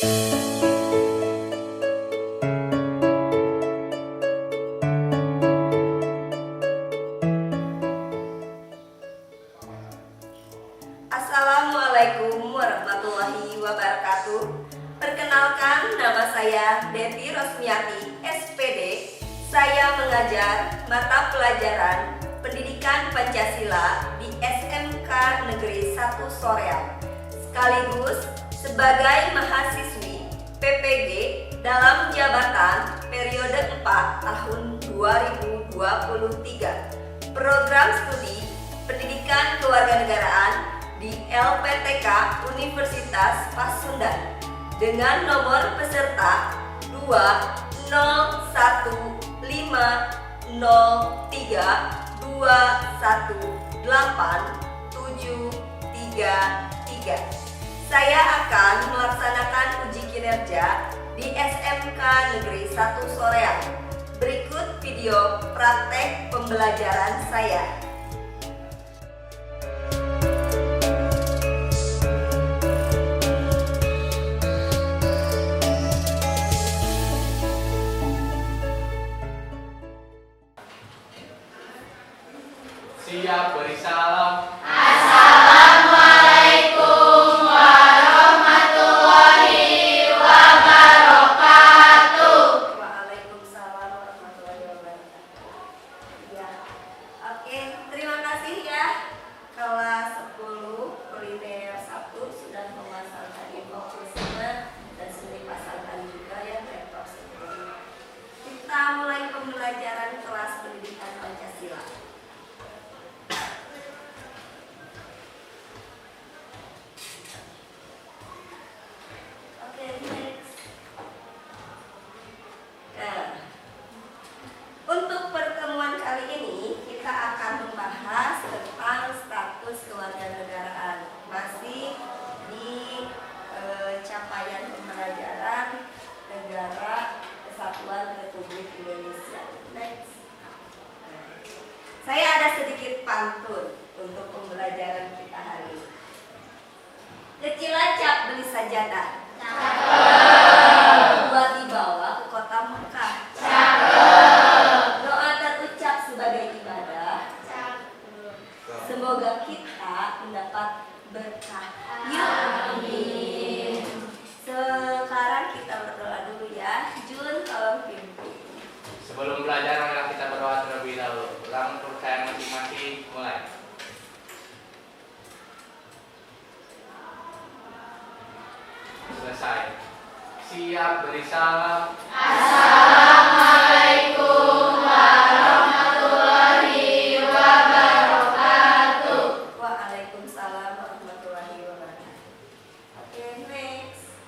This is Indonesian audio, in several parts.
Assalamualaikum warahmatullahi wabarakatuh. Perkenalkan, nama saya Devi Rosmiati, SPD. Saya mengajar mata pelajaran Pendidikan Pancasila di SMK Negeri 1 Soreang, sekaligus sebagai mahasiswi PPG dalam jabatan periode 4 tahun 2023, program studi Pendidikan Kewarganegaraan di LPTK Universitas Pasundan dengan nomor peserta 2015032187333. Saya akan melaksanakan uji kinerja di SMK Negeri 1 Soreang. Berikut video praktek pembelajaran saya. Siap, beri salam. Assalamualaikum warahmatullahi wabarakatuh. Waalaikumsalam warahmatullahi wabarakatuh. Ya, oke, terima kasih ya. Kelas 10 kuliner 1 sudah memasangkan infografisnya dan sudah dipasangkan juga ya laptop sebelumnya. Kita mulai pembelajaran kelas pendidikan Pancasila. Untuk pertemuan kali ini kita akan membahas tentang status kewarganegaraan, masih di capaian pembelajaran Negara Kesatuan Republik Indonesia. Next. Saya ada sedikit pantun untuk pembelajaran kita hari ini. Kecil acap beli sajadah, buat dibawa ke kota Mekah. Doa terucap sebagai ibadah. Semoga kita mendapat berkah. Amin. Sekarang kita berdoa dulu ya. Jun, tolong pimpin. Sebelum belajar, marilah kita berdoa terlebih dahulu. Dalam kepercayaan masing-masing, mulai. Selesai. Siap, beri salam. Assalamualaikum warahmatullahi wabarakatuh. Waalaikumsalam warahmatullahi wabarakatuh. Oke, next.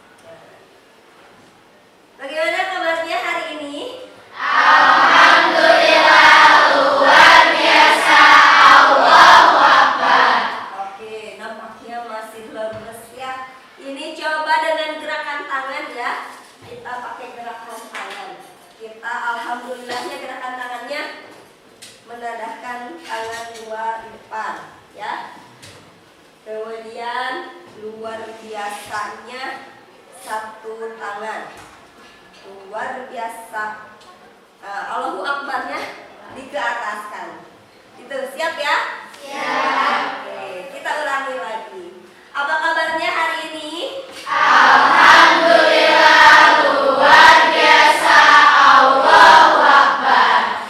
Bagaimana kabarnya hari ini? Alhamdulillah luar biasa. Allahu Akbar. Oke, nampaknya masih lemes ya. Ini coba dengan gerakan tangan ya. Kita pakai gerakan tangan. Kita alhamdulillahnya gerakan tangannya menadahkan tangan luar di depan ya. Kemudian luar biasanya satu tangan. Luar biasa. Allahu Akbarnya dikeataskan. Itu siap ya? Siap. Oke, kita ulangi lagi. Apa kabarnya hari ini? Alhamdulillah luar biasa. Allahu Akbar.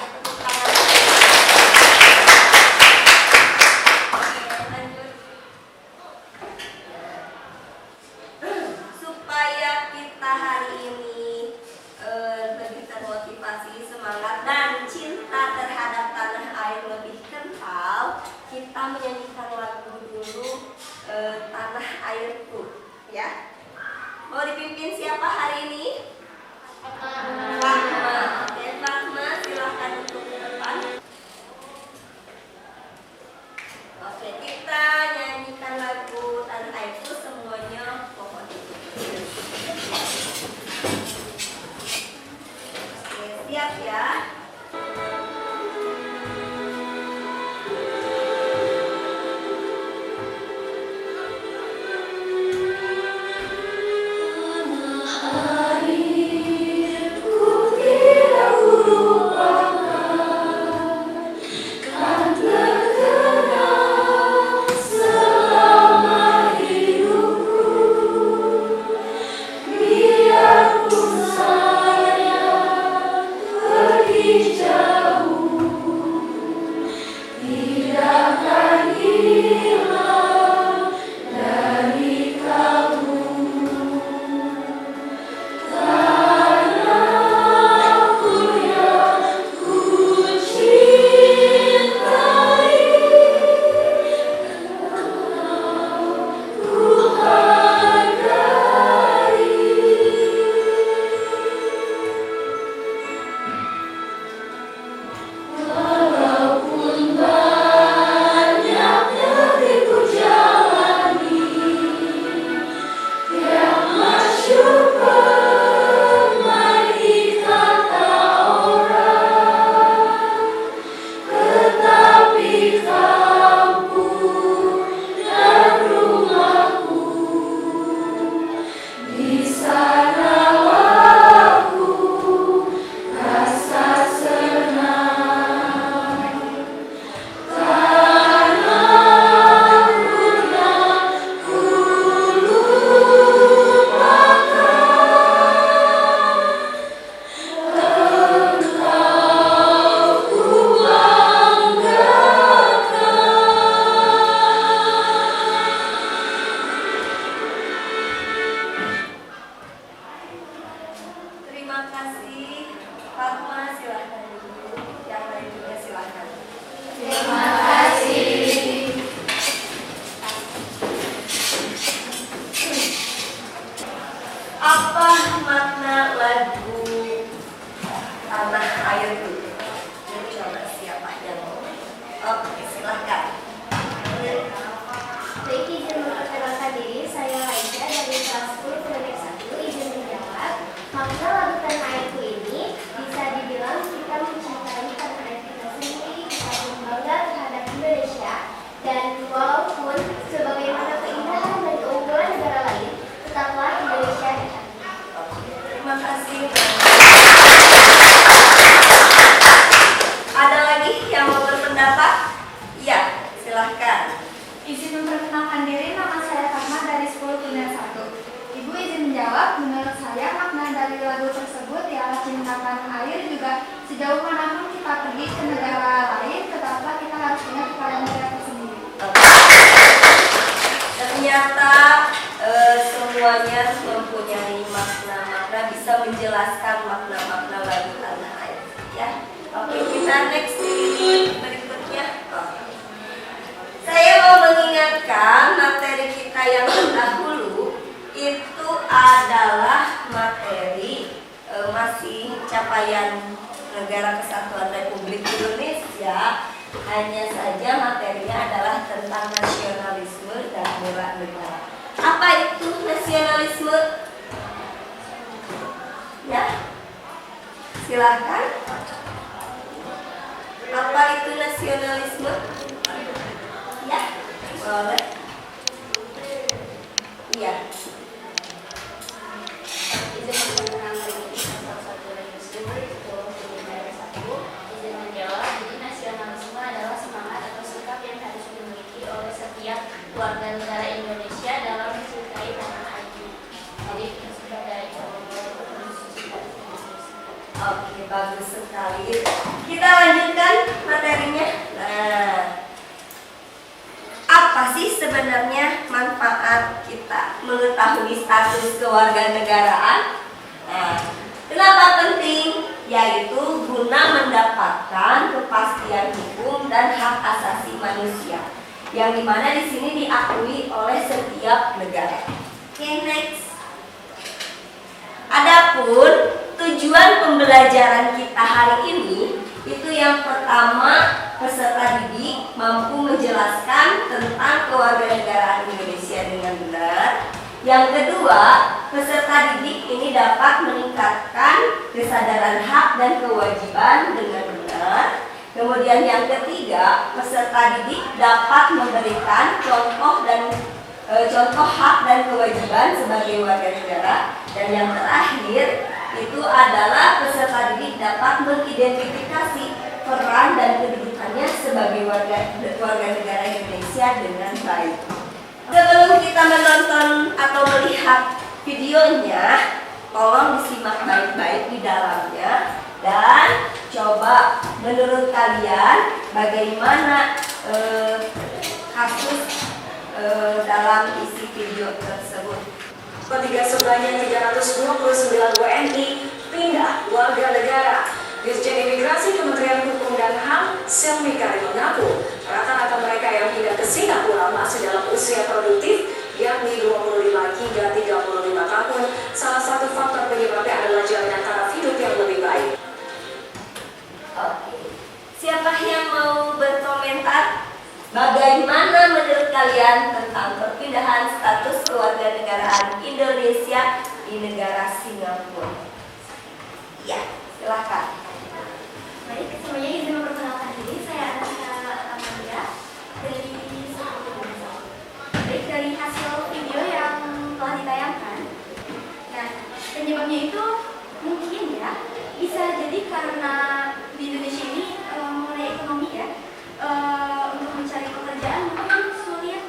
Supaya kita hari ini lebih termotivasi, semangat dan cinta terhadap tanah air lebih kental, kita menyanyikan lagu dulu Tanah Airku ya. Mau dipimpin siapa hari ini? Fahma. Oke, Fahma silahkan untuk ke depan. Oke, kita nyanyikan lagu Tanah Airku semuanya, mohon diikuti. Oke, siap ya. pergi ke negara lain, kenapa kita harus ingat kepada negara tersebut? Ternyata semuanya mempunyai makna-makna, bisa menjelaskan makna-makna lagu tanah air. Ya, oke, kita next di berikutnya. Saya mau mengingatkan materi kita yang terdahulu itu adalah materi masih capaian Negara Kesatuan Republik Indonesia. Hanya saja materinya adalah tentang nasionalisme dan bela negara. Apa itu nasionalisme? Ya, silahkan. Apa itu nasionalisme? Ya, boleh. Iya. Izin menjawab, jadi nasionalisme adalah semangat atau sikap yang harus dimiliki oleh setiap warga negara Indonesia dalam mencintai tanah air. Jadi sebagai Oke, bagus sekali. Kita lanjutkan materinya. Nah, apa sih sebenarnya manfaat kita mengetahui status kewarganegaraan? Nah, kenapa penting? Yaitu guna mendapatkan kepastian hukum dan hak asasi manusia, yang dimana di sini diakui oleh setiap negara. Oke, next. Adapun tujuan pembelajaran kita hari ini itu yang pertama, peserta didik mampu menjelaskan tentang kewarganegaraan Indonesia dengan benar. Yang kedua, peserta didik ini dapat meningkatkan kesadaran hak dan kewajiban dengan benar. Kemudian yang ketiga, peserta didik dapat memberikan contoh hak dan kewajiban sebagai warga negara. Dan yang terakhir itu adalah peserta didik dapat mengidentifikasi peran dan kedudukannya sebagai warga negara Indonesia dengan baik. Sebelum kita menonton atau melihat videonya, tolong disimak baik-baik di dalamnya dan coba menurut kalian bagaimana kasus dalam isi video tersebut. Ketiga sebanyak 329 WNI pindah warga negara. Dirjen Imigrasi Kementerian Hukum dan HAM Selmi Karim mengaku rata-rata mereka yang pindah ke Singapura masih dalam usia produktif, yakni 25 hingga 35 tahun. Salah satu faktor penyebabnya adalah jaminan taraf hidup yang lebih baik. Oke, siapa yang mau berkomentar? Bagaimana menurut kalian tentang perpindahan status kewarganegaraan Indonesia di negara Singapura? Ya, silakan. Baik, semuanya izin memperkenalkan diri. Saya Anastasia Amalia dari Singapura. Baik, dari hasil video yang telah ditayangkan, nah penyebabnya itu mungkin ya bisa jadi karena di Indonesia ini mengenai ekonomi ya, untuk mencari pekerjaan mungkin sulit,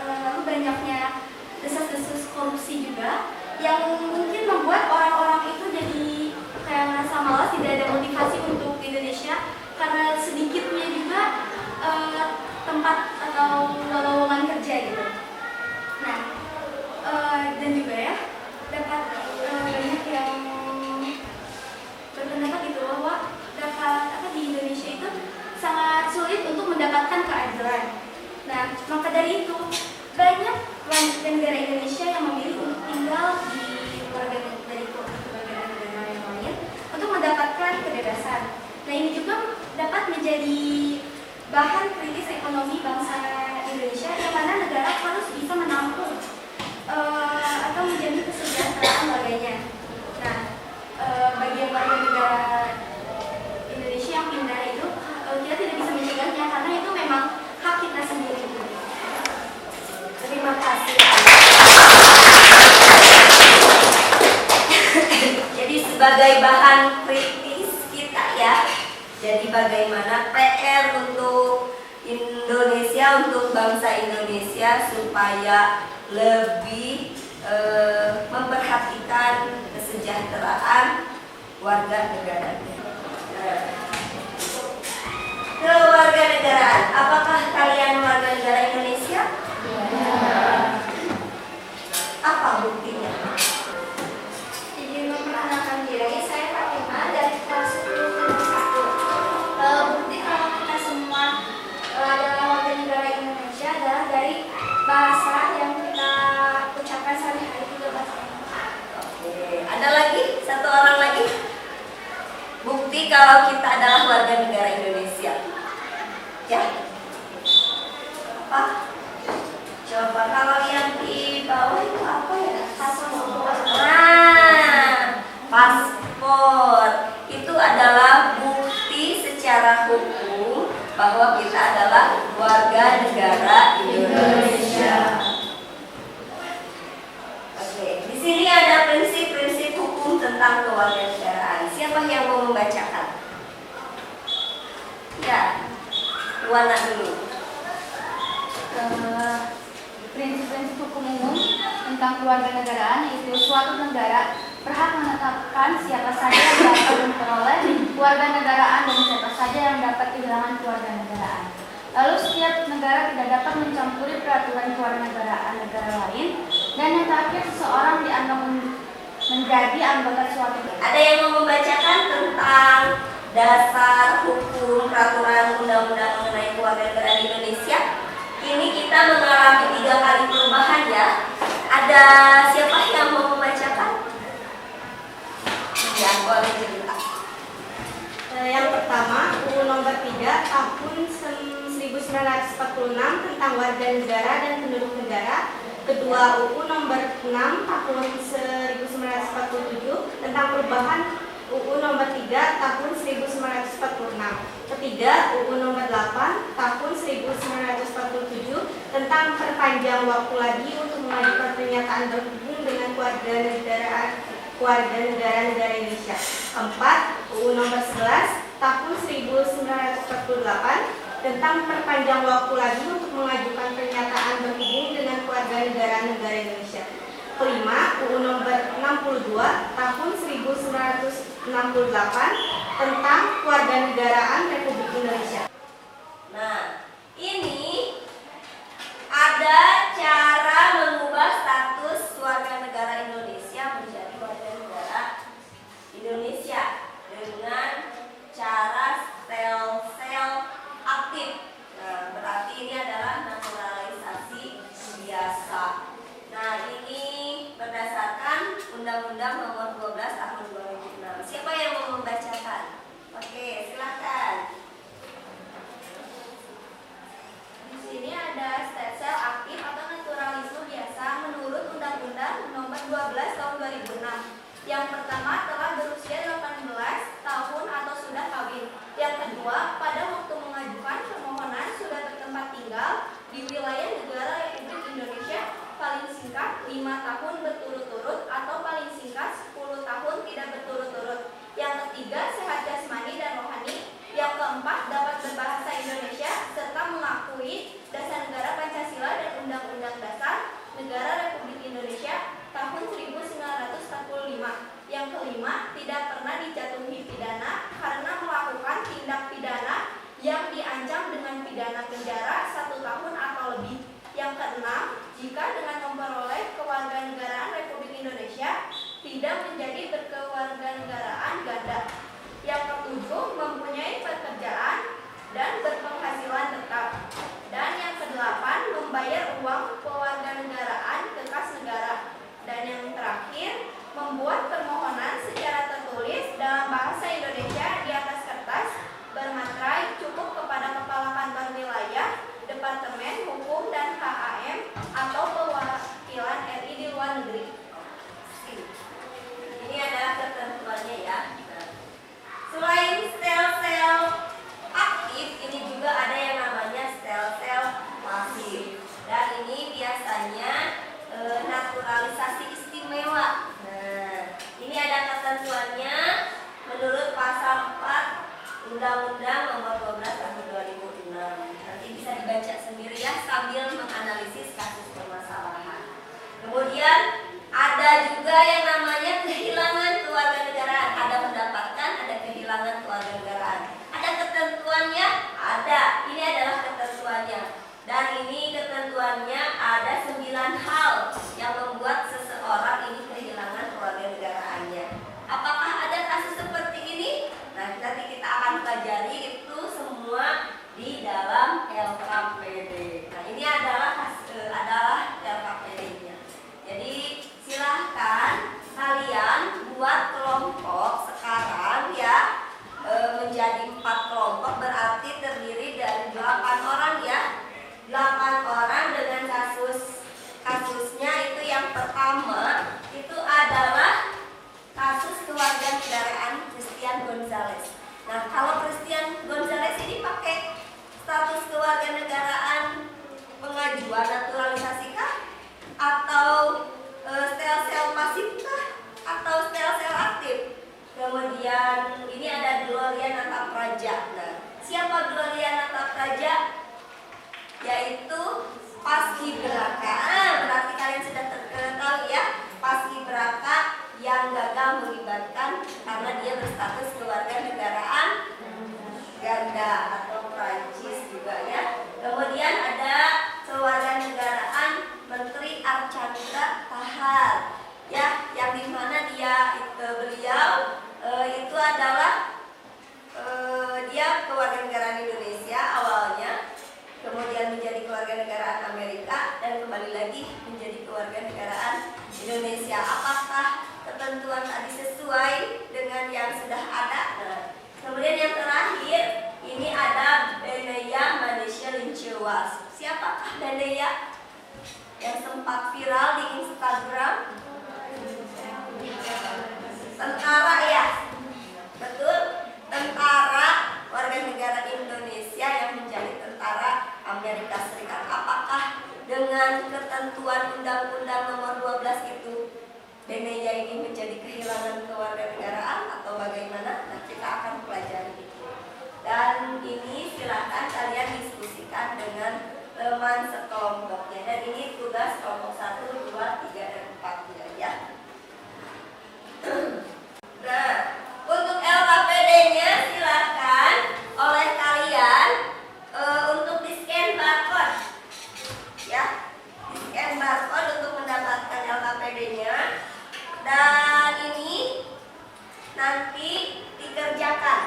lalu banyaknya desas-desus korupsi juga yang mungkin membuat orang-orang itu jadi kayak merasa malas, tidak ada motivasi untuk di Indonesia karena sedikitnya juga tempat atau lowongan kerja gitu. Nah, dan juga ya dapat banyak yang berpendapat gitu bahwa di Indonesia itu sangat sulit untuk mendapatkan keadilan. Nah, maka dari itu banyak warga negara Indonesia yang memilih untuk tinggal di negara yang lain untuk mendapatkan kebebasan. Nah, ini juga dapat menjadi bahan kritis ekonomi bangsa Indonesia, yang mana negara harus bisa menampung atau menjadi kesejahteraan warganya. Nah, bagian warga negara Indonesia yang pindah itu kita tidak bisa mencegahnya karena itu memang hak kita sendiri. Terima kasih. Jadi sebagai bahan kritis kita ya. Jadi bagaimana PR untuk Indonesia, untuk bangsa Indonesia supaya lebih memperhatikan kesejahteraan warga negaranya. Kewarganegaraan. Apakah kalian warga negara Indonesia? Apa buktinya? Izin memperkenalkan diri, saya Fatima dari kelas 10 1. Bukti kalau kita semua adalah warga negara Indonesia adalah dari bahasa yang kita ucapkan sehari-hari, juga bahasa Indonesia. Oke, ada lagi? Satu orang lagi? Bukti kalau kita adalah warga negara Indonesia. Ya? Apa? Coba kalau yang di bawah itu apa ya? Paspor. Nah, paspor itu adalah bukti secara hukum bahwa kita adalah warga negara Indonesia. Oke, di sini ada prinsip-prinsip hukum tentang kewarganegaraan. Siapa yang mau membacakan? Ya, Wana dulu. Prinsip-prinsip hukum umum tentang kewarganegaraan yaitu suatu negara berhak menetapkan siapa saja yang dapat memperoleh kewarganegaraan dan siapa saja yang dapat kehilangan kewarganegaraan. Lalu setiap negara tidak dapat mencampuri peraturan kewarganegaraan negara lain, dan yang terakhir seseorang dianggap menjadi anggota suatu negara. Ada yang mau membacakan tentang dasar hukum peraturan undang-undang mengenai kewarganegaraan Indonesia? Ini kita mengalami 3 kali perubahan ya. Ada siapa yang mau membacakan? Ya, boleh cerita. Yang pertama, UU nomor 3 tahun 1946 tentang warga negara dan penduduk negara. Kedua, UU nomor 6 tahun 1947 tentang perubahan UU nomor 3 tahun 1946. Ketiga, UU nomor 8 tahun 1947 tentang perpanjang waktu lagi untuk mengajukan pernyataan berhubung dengan keluarga negara Indonesia. Keempat, UU nomor 11 tahun 1948 tentang perpanjang waktu lagi untuk mengajukan pernyataan berhubung dengan keluarga negara Indonesia. Kelima, UU nomor 62 tahun 1968 tentang kewarganegaraan Republik Indonesia. Nah, ini ada cara mengubah status warga negara Indonesia menjadi warga negara Indonesia dengan cara sel-sel aktif. Nah, berarti ini adalah naturalisasi biasa. Nah, ini berdasarkan Undang-Undang Nomor 12 Tahun 2006. Siapa yang mau membacakan? Oke, silakan. Di sini ada sel aktif atau naturalisme biasa menurut Undang-Undang Nomor 12 Tahun 2006. Yang pertama telah berusia 18 tahun atau sudah kawin. Yang kedua, pada waktu mengajukan permohonan sudah bertempat tinggal di wilayah negara Republik Indonesia paling singkat 5 tahun berturut-turut atau paling singkat 10 tahun tidak berturut-turut. Yang ketiga, sehat jasmani dan rohani. Yang keempat, dapat berbahasa Indonesia serta mengakui Dasar Negara Pancasila dan Undang-Undang Dasar Negara Republik Indonesia tahun 1945. Yang kelima, tidak pernah dijatuhi pidana karena melakukan tindak pidana yang diancam dengan pidana penjara 1 tahun atau lebih. Yang keenam, jika dengan memperoleh kewarganegaraan Republik Indonesia tidak menjadi berkewarganegaraan ganda. Yang ketujuh, mempunyai pekerjaan dan berpenghasilan tetap. Dan yang kedelapan, membayar uang kewarganegaraan ke kas negara. Dan yang terakhir, membuat permohonan secara tertulis dalam bahasa Indonesia di atas kertas bermaterai cukup kepada Kepala Kantor Wilayah, Departemen Hukum dan HAM atau perwakilan RI di luar negeri. Ini adalah ketentuannya ya. Selain sel-sel aktif, ini juga ada yang namanya sel-sel pasif. Dan ini biasanya naturalisasi istimewa. Nah, ini ada ketentuannya menurut pasal 4 Undang-Undang Nomor 12 Tahun 2006. Nanti bisa dibaca sendiri ya sambil menganalisis kasus permasalahan. Kemudian ada juga yang namanya kehilangan kewarganegaraan. Ada mendapatkan, ada kehilangan kewarganegaraan. Ada ketentuannya, yang pertama itu adalah kasus kewarganegaraan Christian Gonzalez. Nah, kalau Christian Gonzalez ini pakai status kewarganegaraan pengajuan naturalisasi kah? Atau sel-sel pasif kah? Atau sel-sel aktif? Kemudian ini ada Gloria Natapraja. Nah, siapa Gloria Natapraja? Yaitu paskibraka. Berarti kalian sudah tahu ya, paskibraka yang gagal melibatkan karena dia berstatus kewarganegaraan ganda atau Prancis juga ya. Kemudian ada kewarganegaraan Menteri Archandra Tahar ya, yang dimana beliau itu adalah dia kewarganegaraan Indonesia awalnya, kemudian menjadi kewarganegaraan Amerika dan kembali lagi menjadi kewarganegaraan Indonesia. Apakah ketentuan tadi sesuai dengan yang sudah ada? Nah, kemudian yang terakhir ini ada Beneya Malaysia Lincewas. Siapakah Beneya yang sempat viral di Instagram? Tentara ya, betul, tentara warga negara Indonesia yang menjadi tentara Amerika Serikat. Apakah dengan ketentuan Undang-Undang Nomor 12 itu Beneya ini menjadi kehilangan kewarganegaraan atau bagaimana? Nah, kita akan pelajari itu. Dan ini silakan kalian diskusikan dengan teman sekelompoknya. Dan ini tugas kelompok 1, 2, 3, dan 4 ya. Nah, untuk LKPD-nya silakan oleh kalian untuk di-scan barcode ya. Di-scan barcode untuk mendapatkan LKPD-nya. Dan ini nanti dikerjakan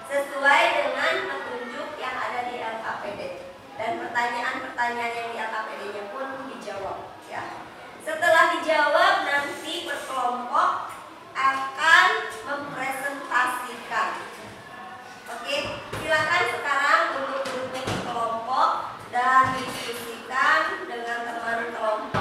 sesuai dengan petunjuk yang ada di LKPD. Dan pertanyaan-pertanyaan yang di LKPD-nya pun dijawab ya. Setelah dijawab nanti berkelompok akan mempresentasikan. Oke, silakan sekarang untuk duduk di kelompok dan diskusikan dengan teman kelompok.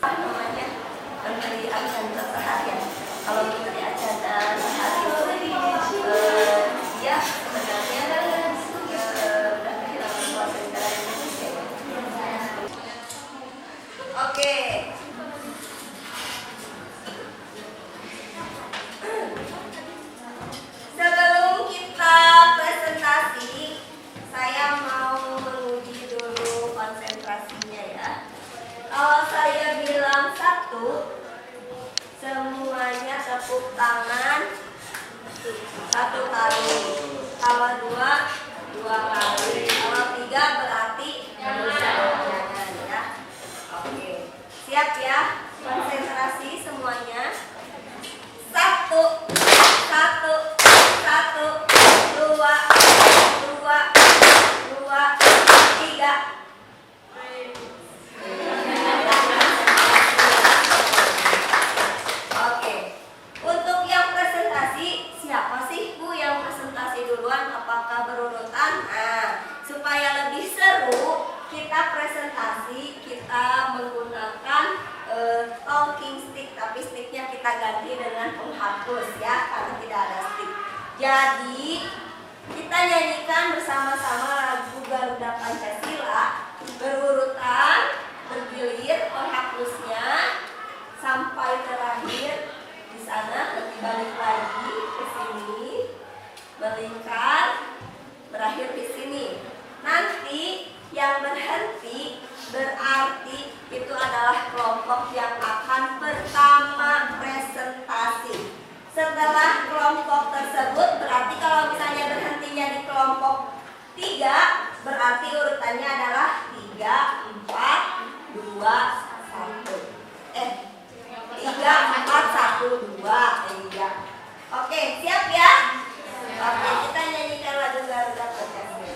Namanya Menteri Archandra Tahar ya. Kalau Menteri Archandra Tahar itu dia sebenarnya sudah kehilangan kewarganegaraan Indonesia. Oke. Sebelum kita presentasi, saya mau menguji dulu konsentrasinya ya. Kalau saya bilang 1, semuanya tepuk tangan 1 kali. Kalau 2, 2 kali. Kalau 3 berarti jangan ya. Oke, siap ya? Konsentrasi semuanya. 1, 1, 1, 2, 2, 2, 3. Oke, untuk yang presentasi, siapa sih Bu yang presentasi duluan? Apakah berurutan? Nah, supaya lebih seru, kita presentasi, kita menggunakan talking stick, tapi sticknya kita ganti dengan penghapus ya, karena tidak ada stick. Jadi, kita nyanyikan bersama-sama lagu Garuda Pancasila, berurutan, bergilir penghapusnya sampai terakhir di sana, nanti balik lagi ke sini, melingkar, berakhir di sini. Nanti yang berhenti berarti itu adalah kelompok yang akan pertama presentasi. Setelah kelompok tersebut, berarti kalau misalnya berhentinya di kelompok 3, berarti urutannya adalah 3, 4, 2, 1. 3, 4, 1, 2. Iya. Oke, siap ya? Oke, kita nyanyikan lagu Garuda Pancasila.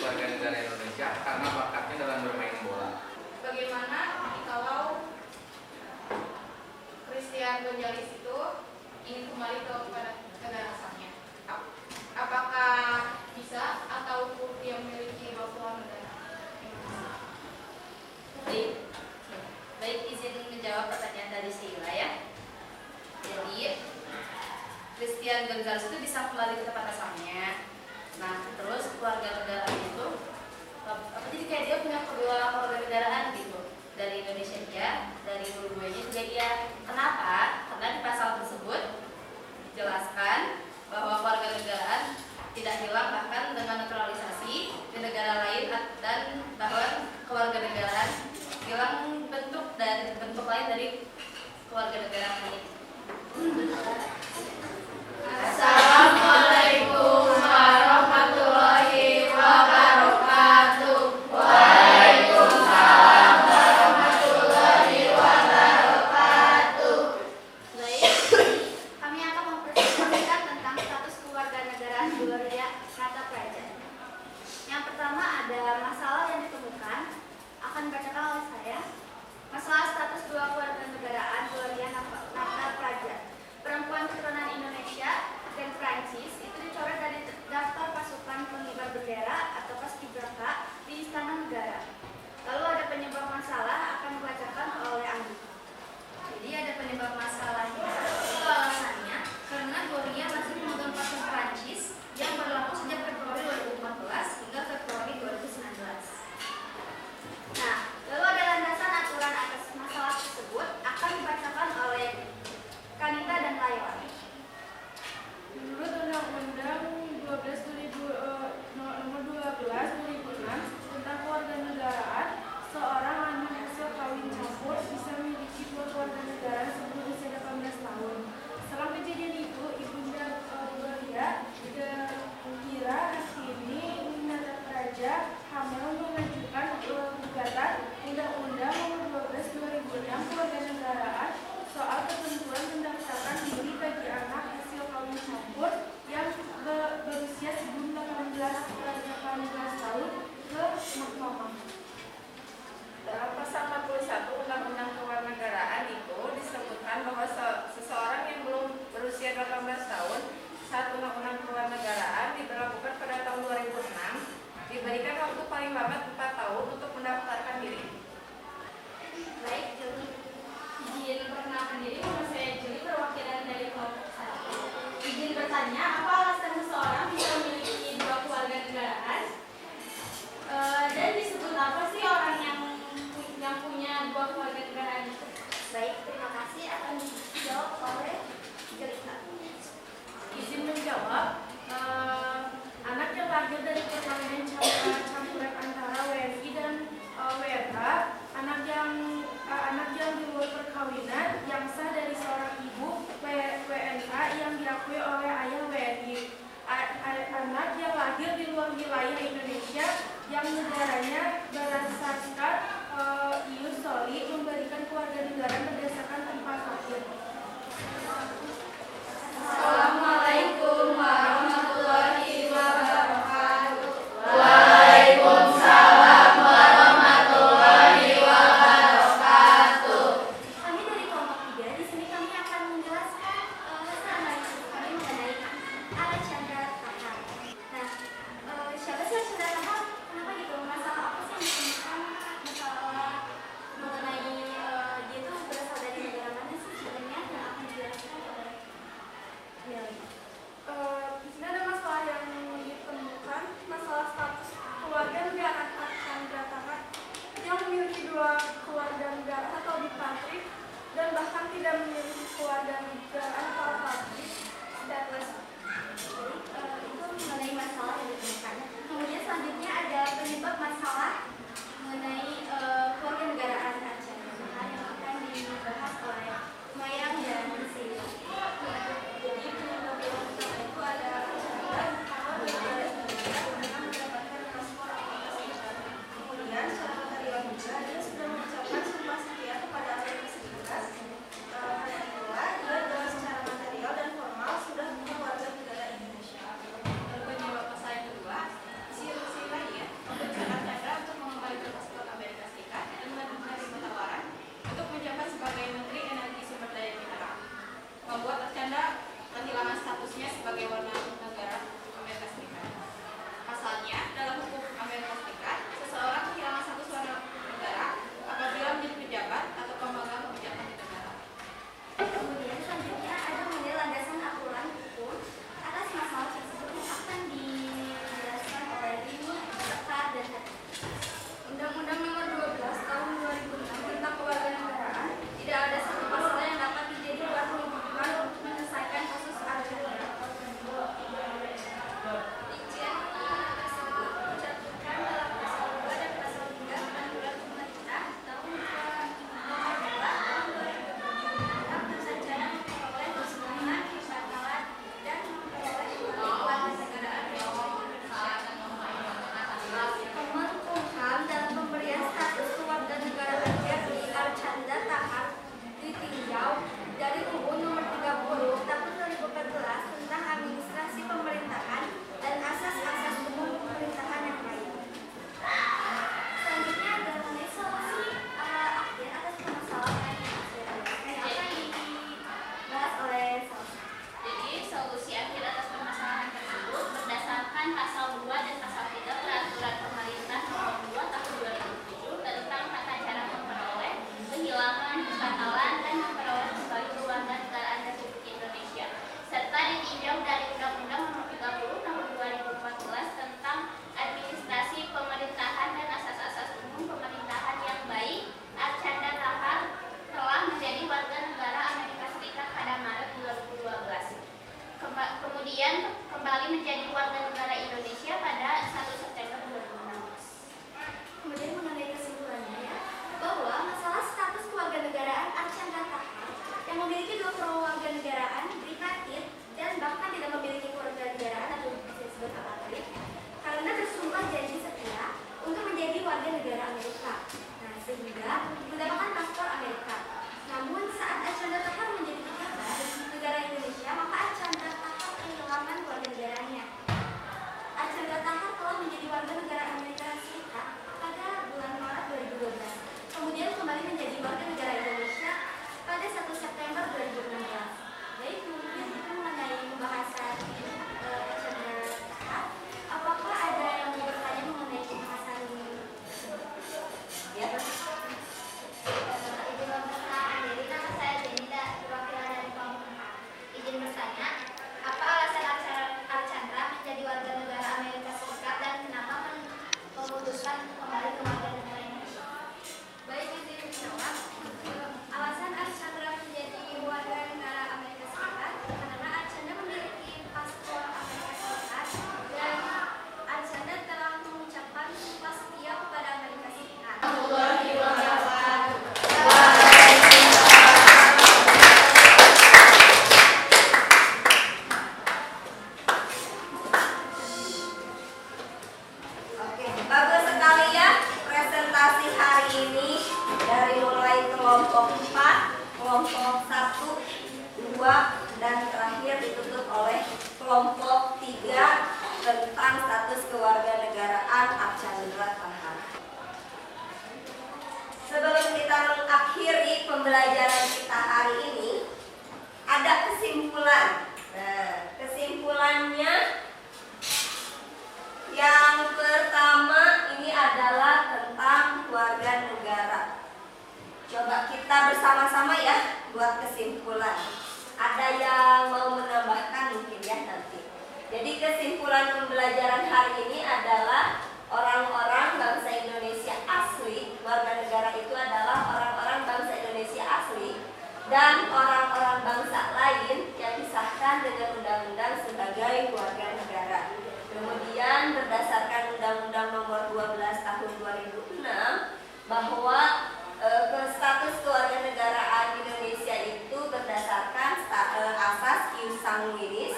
warga negara Indonesia karena bakatnya dalam bermain bola. Bagaimana kalau Christian Gonzalez itu ingin kembali kepada negara asalnya? Apakah bisa atau dia memiliki dua negara? Baik, izin menjawab pertanyaan dari Sheila ya. Jadi Christian Gonzalez itu bisa kembali ke tempat asalnya. Nah, terus keluarga negaraan itu jadi kayak dia punya kedua keluarga negaraan gitu. Dari Indonesia dia, dari Uruguay juga dia. Kenapa? Karena di pasal tersebut dijelaskan bahwa keluarga negaraan tidak hilang bahkan dengan naturalisasi di negara lain, dan bahwa keluarga negaraan hilang bentuk lain dari keluarga negaraan ini. Assalamualaikum warahmatullahi wabarakatuh. Waalaikumsalam warahmatullahi wabarakatuh. Baik, kami akan mempresentasikan tentang status kewarganegaraan Gloria Rata Praja. Yang pertama ada masalah yang ditemukan, akan dibacakan oleh saya. Masalah status dua kewarganegaraan Gloria Rata Praja, perempuan keturunan Indonesia dan Prancis, itu dicoret dari daftar pasukan pengibar bendera atau paskibraka di Istana Negara. Lalu ada penyebab masalah, akan dibacakan oleh Andi. Jadi ada penyebab masalahnya. Itu alasannya karena Gloria masih memegang paspor Prancis yang berlaku sejak Februari 2014 hingga Februari 2019. Nah, lalu ada landasan aturan atas masalah tersebut, akan dibacakan oleh Kanita dan Layon. Menurut Undang-Undang Nomor 12/2006 tentang kewarganegaraan, seorang anak hasil kawin campur bisa memiliki dua kewarganegaraan sebelum usia 18 tahun. Setelah kejadian itu, Ibunda Gloria Kira Hakimi Nata Praja Hamel mengajukan gugatan Undang-Undang Nomor 12/2006 kewarganegaraan soal ketentuan mendaftarkan diri bagi anak hasil kawin campur yang berusia sebelum 18 tahun ke mahkamah. Dalam pasal 41 Undang-Undang Kewarganegaraan itu disebutkan bahwa seseorang yang belum berusia 18 tahun saat Undang-Undang Kewarganegaraan diberlakukan pada tahun 2006 diberikan waktu paling lambat 4 tahun untuk mendaftarkan diri. Baik, izin perkenalkan diri, nama saya Juli, perwakilan dari kelompok 1. Izin bertanya, apa alasan seseorang bisa memiliki dua kewarganegaraan? Dan disebut apa sih orang yang punya dua kewarganegaraan itu? Baik, terima kasih, akan dijawab oleh Jelita. Izin menjawab, anak yang lahir dari perkawinan campuran antara WNI dan WNA, anak yang di luar perkawinan yang sah dari seorang ibu WNA yang diakui oleh ayah WNI, anak yang lahir di luar wilayah Indonesia yang negaranya berdasarkan ius soli memberikan kewarganegaraan berdasarkan tempat lahir. Assalamualaikum warahmatullahi wabarakatuh. Waalaikumsalam warahmatullahi wabarakatuh. Kami dari kelompok 3, di sini kami akan menjelaskan analisis kami mengenai Archandra Tahar. Nah, siapa sih Archandra Tahar? Kenapa gitu? Masalah apa sih yang ditemukan? Masalah mengenai dia itu berasal dari negara mana sih sebenarnya, yang akan dijelaskan oleh Meli. Di sini ada masalah yang ditemukan, masalah status keluarga negaraan Archandra Tahar yang memiliki dua keluarga negara atau dipatrik dan bahkan tidak memiliki keluarga negaraan atau patrik stateless. Jadi, itu mengenai masalah yang ditemukan. Kemudian selanjutnya ada penyebab masalah mengenai keluarga negaraan Archandra Tahar yang akan dibahas oleh Mayang dan Sheila. Jadi penyebab yang utama itu ada Archandra Tahar dengan mendapatkan paspor Amerika. Kemudian secara material juga dia sudah mengucapkan sumpah setia kepada Amerika Serikat. Hal yang kedua, dia adalah secara material memutuskan kembali ke warga negara Indonesia? Baik, izin menjawab. Alasan Archandra menjadi warga negara Amerika Serikat karena Archandra memiliki paspor Amerika Serikat dan Archandra telah mengucapkan sumpah setia kepada Amerika Serikat. Oke, bagus sekali ya presentasi hari ini dari mulai kelompok 4, kelompok 1, 2, dan terakhir ditutup oleh kelompok 3 tentang status kewarganegaraan Archandra Tahar. Sebelum kita mengakhiri pembelajaran kita hari ini, ada kesimpulan. Nah, kesimpulannya yang pertama ini adalah tentang warga negara. Coba kita bersama-sama ya buat kesimpulan. Ada yang mau menambahkan mungkin ya nanti. Jadi kesimpulan pembelajaran hari ini adalah orang-orang bangsa Indonesia asli. Warga negara itu adalah orang-orang bangsa Indonesia asli dan orang-orang bangsa lain yang disahkan dengan undang-undang sebagai warga negara. Kemudian berdasarkan Undang-Undang Nomor 12 Tahun 2006 bahwa status kewarganegaraan Indonesia itu berdasarkan asas ius sanguinis,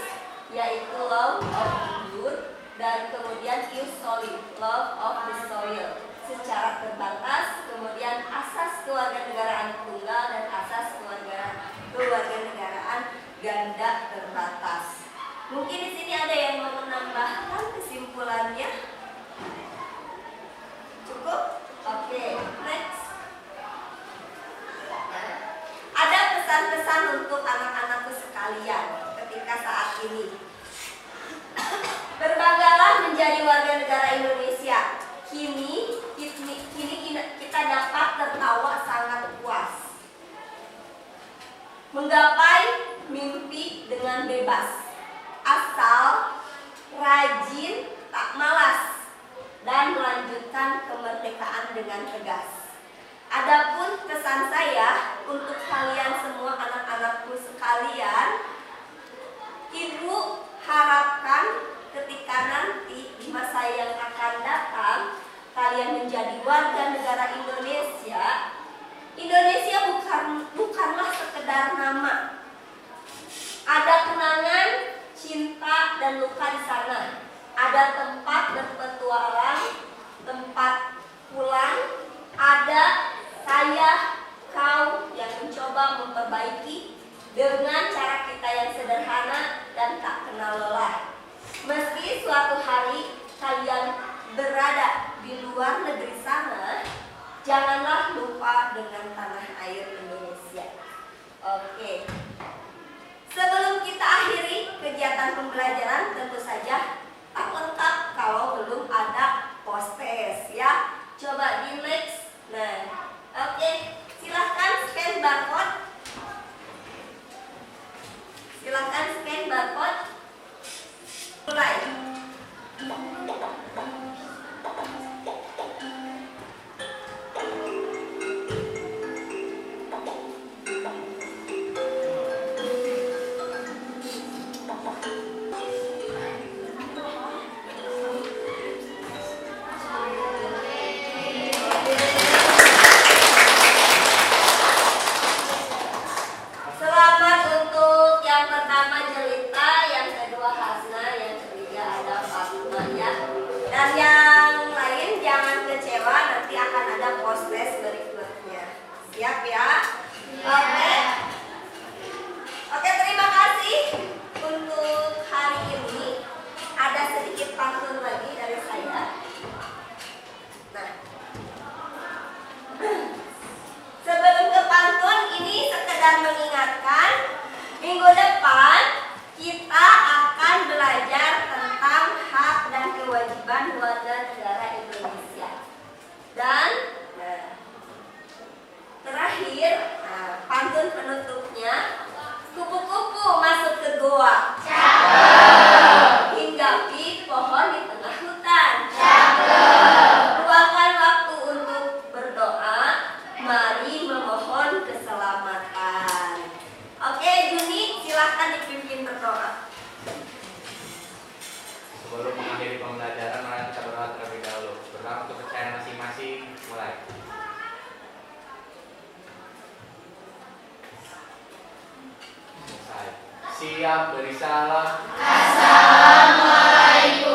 yaitu law of blood, dan kemudian ius soli, law of the soil secara terbatas, kemudian asas kewarganegaraan tunggal dan asas kewarganegaraan ganda terbatas. Mungkin di sini ada yang mau menambahkan kesimpulannya? Cukup? Oke, next. Ada pesan-pesan untuk anak-anakku sekalian ketika saat ini. Berbanggalah menjadi warga negara Indonesia. Kini kita dapat tertawa sangat puas. Menggapai mimpi dengan bebas. Asal rajin, tak malas, dan melanjutkan kemerdekaan dengan tegas. Adapun pesan saya untuk kalian semua anak-anakku sekalian, Ibu harapkan ketika nanti di masa yang akan datang kalian menjadi warga negara Indonesia. Indonesia bukanlah sekedar nama. Ada kenangan, cinta, dan luka di sana. Ada tempat berpetualang, tempat pulang. Ada saya, kau yang mencoba memperbaiki dengan cara kita yang sederhana dan tak kenal lelah. Meski suatu hari kalian berada di luar negeri sana, janganlah lupa dengan tanah air Indonesia. Oke. Sebelum kita akhiri kegiatan pembelajaran, tentu saja tak lengkap kalau belum ada post-test ya. Coba di next. Nah, oke, silahkan scan barcode. Silahkan scan barcode. Mulai. Selamat untuk yang pertama Jelita, yang kedua Hasna, yang ketiga ada Fatma ya. Dan yang lain jangan kecewa, nanti akan ada post-test berikutnya. Siap ya? Oke. Oke, terima kasih untuk hari ini. Ada sedikit pantun lagi dari saya. Nah, sebelum ke pantun ini sekedar mengingatkan, minggu depan kita akan belajar tentang hak dan kewajiban warga negara Indonesia. Dan terakhir, pantun siap beri salam. Assalamualaikum